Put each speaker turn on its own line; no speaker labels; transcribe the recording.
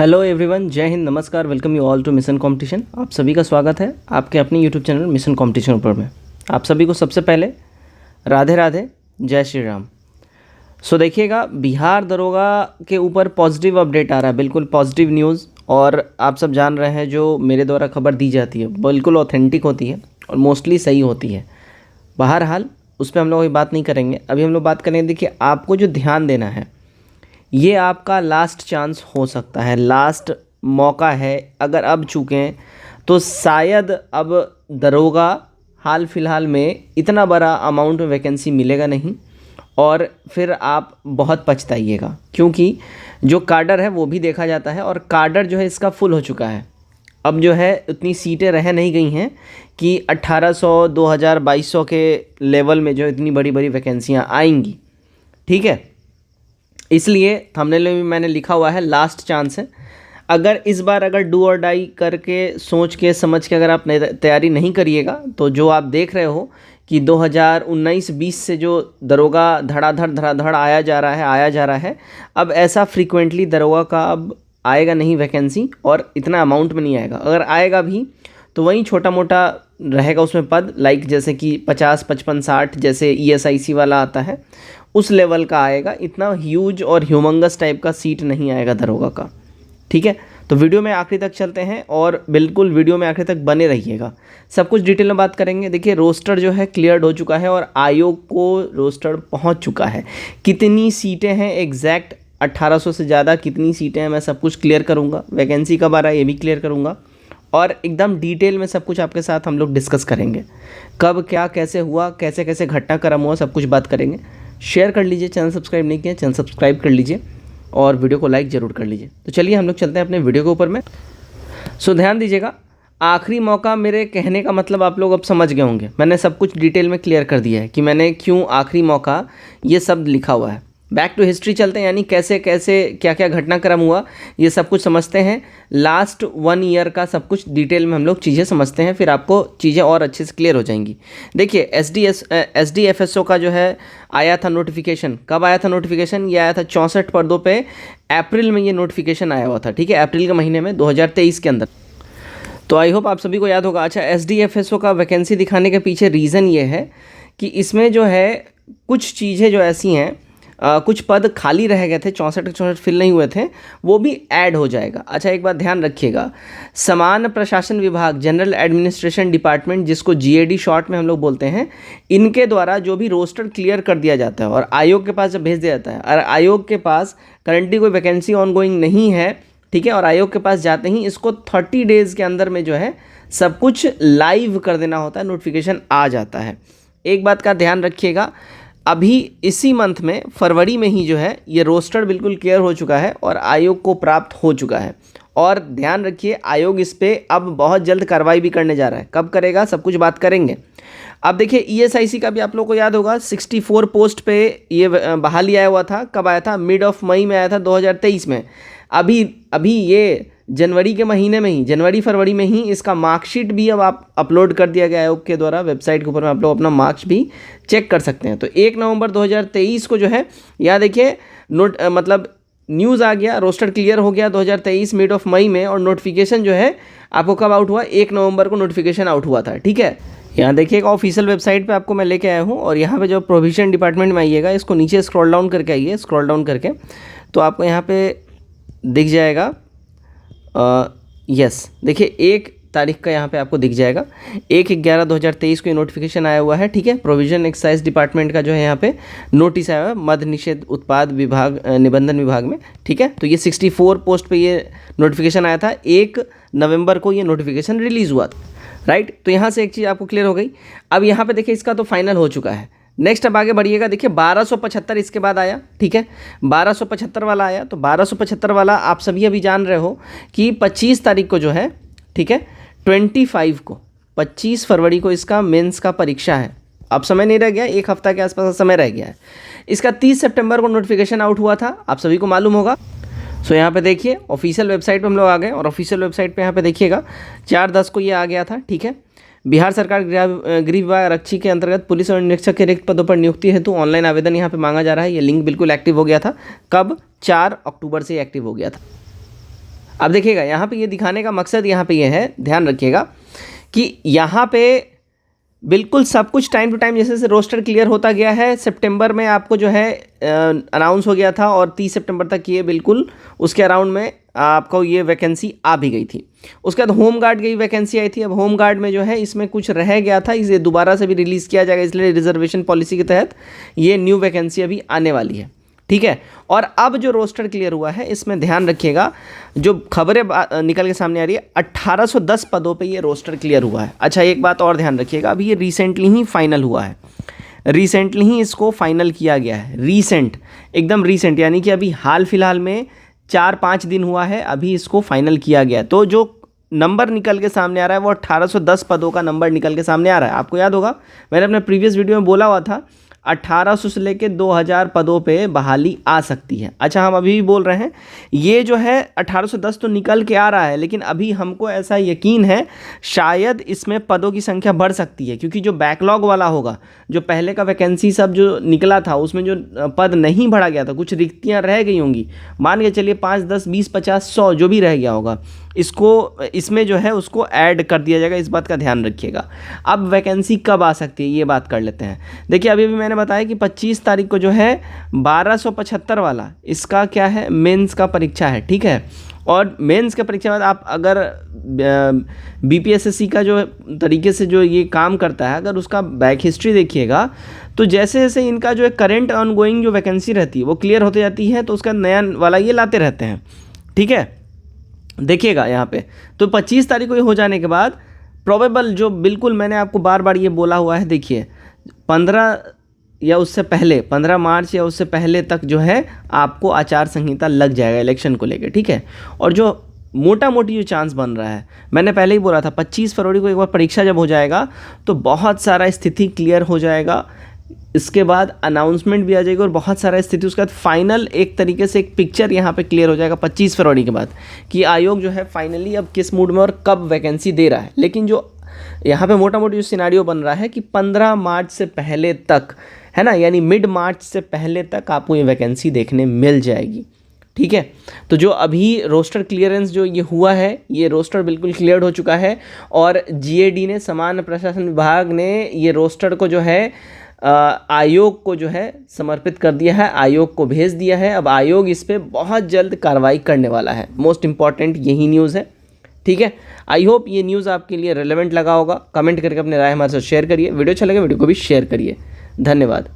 Hello everyone, जय हिंद, नमस्कार, welcome you all to mission competition. आप सभी का स्वागत है आपके अपने यूट्यूब चैनल मिशन कंपटीशन ऊपर में। आप सभी को सबसे पहले राधे राधे, जय श्री राम। देखिएगा, बिहार दरोगा के ऊपर पॉजिटिव अपडेट आ रहा है, बिल्कुल पॉजिटिव न्यूज़। और आप सब जान रहे हैं जो मेरे द्वारा खबर दी जाती है बिल्कुल ऑथेंटिक होती है और मोस्टली सही होती है। बहरहाल उस पर हम लोग अभी बात नहीं करेंगे। अभी हम लोग बात करेंगे, देखिए आपको जो ध्यान देना है, ये आपका लास्ट चांस हो सकता है, लास्ट मौका है। अगर अब चूके हैं तो शायद अब दरोगा हाल फिलहाल में इतना बड़ा अमाउंट में वैकेंसी मिलेगा नहीं और फिर आप बहुत पछताइएगा, क्योंकि जो काडर है वो भी देखा जाता है और काडर जो है इसका फुल हो चुका है। अब जो है उतनी सीटें रह नहीं गई हैं कि 1800, 2000, 2200 के लेवल में जो इतनी बड़ी बड़ी वैकेंसियाँ आएंगी। ठीक है, इसलिए थंबनेल में भी मैंने लिखा हुआ है लास्ट चांस है। अगर इस बार अगर डू और डाई करके सोच के समझ के अगर आप तैयारी नहीं करिएगा तो जो आप देख रहे हो कि 2019-20 से जो दरोगा धड़ाधड़ आया जा रहा है, अब ऐसा फ्रीक्वेंटली दरोगा का अब आएगा नहीं वैकेंसी, और इतना अमाउंट में नहीं आएगा। अगर आएगा भी तो वहीं छोटा मोटा रहेगा उसमें पद, लाइक जैसे कि 50, 55, 60 जैसे ESIC वाला आता है उस लेवल का आएगा। इतना ह्यूज और ह्यूमंगस टाइप का सीट नहीं आएगा दरोगा का। ठीक है, तो वीडियो में आखिरी तक चलते हैं और बिल्कुल वीडियो में आखिरी तक बने रहिएगा, सब कुछ डिटेल में बात करेंगे। देखिए, रोस्टर जो है क्लियर्ड हो चुका है और आयोग को रोस्टर पहुंच चुका है। कितनी सीटें हैं एग्जैक्ट 1800 से ज़्यादा कितनी सीटें हैं, मैं सब कुछ क्लियर करूँगा। वैकेंसी कब आ रहा है ये भी क्लियर करूँगा और एकदम डिटेल में सब कुछ आपके साथ हम लोग डिस्कस करेंगे। कब क्या कैसे हुआ, कैसे कैसे घटनाक्रम हुआ, सब कुछ बात करेंगे। शेयर कर लीजिए, चैनल सब्सक्राइब नहीं किया चैनल सब्सक्राइब कर लीजिए और वीडियो को लाइक ज़रूर कर लीजिए। तो चलिए हम लोग चलते हैं अपने वीडियो के ऊपर में। ध्यान दीजिएगा, आखिरी मौका मेरे कहने का मतलब आप लोग अब समझ गए होंगे। मैंने सब कुछ डिटेल में क्लियर कर दिया है कि मैंने क्यों आखिरी मौका ये सब लिखा हुआ है। बैक टू हिस्ट्री चलते हैं, यानी कैसे कैसे क्या क्या घटनाक्रम हुआ ये सब कुछ समझते हैं। लास्ट 1 ईयर का सब कुछ डिटेल में हम लोग चीज़ें समझते हैं, फिर आपको चीज़ें और अच्छे से क्लियर हो जाएंगी। देखिए, SDFSO का जो है आया था नोटिफिकेशन। कब आया था नोटिफिकेशन? ये आया था 64 पदों पे, अप्रैल में ये नोटिफिकेशन आया हुआ था। ठीक है, अप्रैल के महीने में 2023 के अंदर। तो आई होप आप सभी को याद होगा। अच्छा, SDFSO का वैकेंसी दिखाने के पीछे रीज़न ये है कि इसमें जो है कुछ चीज़ें जो ऐसी हैं, कुछ पद खाली रह गए थे, 64 के 64 फिल नहीं हुए थे, वो भी ऐड हो जाएगा। अच्छा, एक बात ध्यान रखिएगा, समान प्रशासन विभाग, जनरल एडमिनिस्ट्रेशन डिपार्टमेंट, जिसको GAD शॉर्ट में हम लोग बोलते हैं, इनके द्वारा जो भी रोस्टर क्लियर कर दिया जाता है और आयोग के पास जब भेज दिया जाता है, और आयोग के पास करंटली कोई वैकेंसी ऑनगोइंग नहीं है, ठीक है, और आयोग के पास जाते ही इसको 30 डेज़ के अंदर में जो है सब कुछ लाइव कर देना होता है, नोटिफिकेशन आ जाता है। एक बात का ध्यान रखिएगा, अभी इसी मंथ में फरवरी में ही जो है ये रोस्टर बिल्कुल क्लियर हो चुका है और आयोग को प्राप्त हो चुका है। और ध्यान रखिए, आयोग इस पे अब बहुत जल्द कार्रवाई भी करने जा रहा है। कब करेगा सब कुछ बात करेंगे। अब देखिए, ESIC का भी आप लोग को याद होगा, 64 पोस्ट पे ये बहाली आया हुआ था। कब आया था? मिड ऑफ मई में आया था 2023 में। अभी ये जनवरी के महीने में ही, जनवरी फरवरी में ही इसका मार्कशीट भी अब आप अपलोड कर दिया गया आयोग के द्वारा। वेबसाइट के ऊपर में आप लोग अपना मार्क्स भी चेक कर सकते हैं। तो 1 नवंबर 2023 को जो है, यहाँ देखिए मतलब न्यूज़ आ गया, रोस्टर क्लियर हो गया 2023 मिड ऑफ मई में, और नोटिफिकेशन जो है आपको कब आउट हुआ? 1 नवंबर को नोटिफिकेशन आउट हुआ था। ठीक है, यहाँ देखिएगा ऑफिशियल वेबसाइट पे आपको मैं लेके आया हूँ, और यहाँ पे जो प्रोविजन डिपार्टमेंट में आइएगा, इसको नीचे स्क्रॉल डाउन करके आइए, स्क्रॉल डाउन करके तो आपको यहाँ पे दिख जाएगा। यस, देखिए 1 तारीख का यहाँ पे आपको दिख जाएगा, 1/11/2023 को ये नोटिफिकेशन आया हुआ है। ठीक है, प्रोविजन एक्साइज डिपार्टमेंट का जो है यहाँ पे नोटिस आया हुआ है, मद्य निषेध उत्पाद विभाग, निबंधन विभाग में। ठीक है, तो ये 64 पोस्ट पे ये नोटिफिकेशन आया था। 1 नवंबर को ये नोटिफिकेशन रिलीज़ हुआ था। राइट, तो यहाँ से एक चीज़ आपको क्लियर हो गई। अब यहाँ पे देखिए इसका तो फाइनल हो चुका है। नेक्स्ट अब आगे बढ़िएगा, देखिए 1275 इसके बाद आया। ठीक है, 1275 वाला आया। तो 1275 वाला आप सभी अभी जान रहे हो कि 25 तारीख को जो है, ठीक है, 25 फरवरी को इसका मेंस का परीक्षा है। अब समय नहीं रह गया, 1 हफ्ता के आसपास समय रह गया है। इसका 30 सितंबर को नोटिफिकेशन आउट हुआ था, आप सभी को मालूम होगा। यहाँ पे देखिए ऑफिशियल वेबसाइट पे हम लोग आ गए, और ऑफिशियल वेबसाइट पे यहाँ पे देखिएगा 4/10 को ये आ गया था। ठीक है, बिहार सरकार गृह विभाग आरक्षी के अंतर्गत पुलिस और निरीक्षक के रिक्त पदों पर नियुक्ति हेतु ऑनलाइन आवेदन यहाँ पे मांगा जा रहा है। ये लिंक बिल्कुल एक्टिव हो गया था। कब? 4 अक्टूबर से एक्टिव हो गया था। अब देखिएगा यहाँ पे ये दिखाने का मकसद यहाँ पे ये है, ध्यान रखिएगा कि यहाँ पे बिल्कुल सब कुछ टाइम टू टाइम जैसे जैसे रोस्टर क्लियर होता गया है। सितंबर में आपको जो है अनाउंस हो गया था और 30 सितंबर तक ये बिल्कुल उसके अराउंड में आपको ये वैकेंसी आ भी गई थी। उसके बाद होम गार्ड की वैकेंसी आई थी। अब होम गार्ड में जो है इसमें कुछ रह गया था, इसे दोबारा से भी रिलीज़ किया जाएगा, इसलिए रिजर्वेशन पॉलिसी के तहत ये न्यू वैकेंसी अभी आने वाली है, ठीक है। और अब जो रोस्टर क्लियर हुआ है इसमें ध्यान रखिएगा, जो खबरें निकल के सामने आ रही है 1810 पदों पे ये रोस्टर क्लियर हुआ है। अच्छा, एक बात और ध्यान रखिएगा, अभी ये रिसेंटली ही फाइनल हुआ है, रिसेंटली ही इसको फाइनल किया गया है, रीसेंट, एकदम रीसेंट, यानी कि अभी हाल फिलहाल में 4-5 दिन हुआ है, अभी इसको फाइनल किया गया। तो जो नंबर निकल के सामने आ रहा है वो 1810 पदों का नंबर निकल के सामने आ रहा है। आपको याद होगा मैंने अपने प्रीवियस वीडियो में बोला हुआ था 1800 से लेकर 2000 पदों पे बहाली आ सकती है। अच्छा, हम अभी भी बोल रहे हैं ये जो है 1810 तो निकल के आ रहा है, लेकिन अभी हमको ऐसा यकीन है शायद इसमें पदों की संख्या बढ़ सकती है, क्योंकि जो बैकलॉग वाला होगा, जो पहले का वैकेंसी सब जो निकला था उसमें जो पद नहीं बढ़ा गया था, कुछ रिक्तियाँ रह गई होंगी, मान के चलिए 5, 10, 20, 50, 100 जो भी रह गया होगा, इसमें जो है उसको ऐड कर दिया जाएगा। इस बात का ध्यान रखिएगा। अब वैकेंसी कब आ सकती है ये बात कर लेते हैं। देखिए, अभी भी मैंने बताया कि 25 तारीख को जो है 1275 वाला इसका क्या है, मेंस का परीक्षा है, ठीक है। और मेंस के परीक्षा बाद आप अगर बीपीएसएससी का जो तरीके से जो ये काम करता है, अगर उसका बैक हिस्ट्री देखिएगा तो जैसे जैसे इनका जो है करंट ऑनगोइंग जो वैकेंसी रहती है वो क्लियर होती जाती है, तो उसका नया वाला ये लाते रहते हैं, ठीक है। देखिएगा यहाँ पे तो 25 तारीख को ये हो जाने के बाद प्रोबेबल, जो बिल्कुल मैंने आपको बार बार ये बोला हुआ है, देखिए 15 या उससे पहले 15 मार्च या उससे पहले तक जो है आपको आचार संहिता लग जाएगा इलेक्शन को लेकर, ठीक है। और जो मोटा मोटी जो चांस बन रहा है, मैंने पहले ही बोला था 25 फरवरी को एक बार परीक्षा जब हो जाएगा तो बहुत सारा स्थिति क्लियर हो जाएगा, इसके बाद अनाउंसमेंट भी आ जाएगी और बहुत सारा स्थिति, उसके बाद फाइनल एक तरीके से एक पिक्चर यहाँ पे क्लियर हो जाएगा 25 फरवरी के बाद कि आयोग जो है फाइनली अब किस मूड में और कब वैकेंसी दे रहा है। लेकिन जो यहाँ पे मोटा मोटी जो सिनारियो बन रहा है कि 15 मार्च से पहले तक, है ना, यानी मिड मार्च से पहले तक आपको ये वैकेंसी देखने मिल जाएगी, ठीक है। तो जो अभी रोस्टर क्लियरेंस जो ये हुआ है, ये रोस्टर बिल्कुल क्लियर हो चुका है और जीएडी ने, सामान्य प्रशासन विभाग ने ये रोस्टर को जो है आयोग को जो है समर्पित कर दिया है, आयोग को भेज दिया है। अब आयोग इस पर बहुत जल्द कार्रवाई करने वाला है। मोस्ट इंपॉर्टेंट यही न्यूज़ है, ठीक है। आई होप ये न्यूज़ आपके लिए रेलेवेंट लगा होगा। कमेंट करके अपने राय हमारे साथ शेयर करिए। वीडियो अच्छा लगे वीडियो को भी शेयर करिए। धन्यवाद।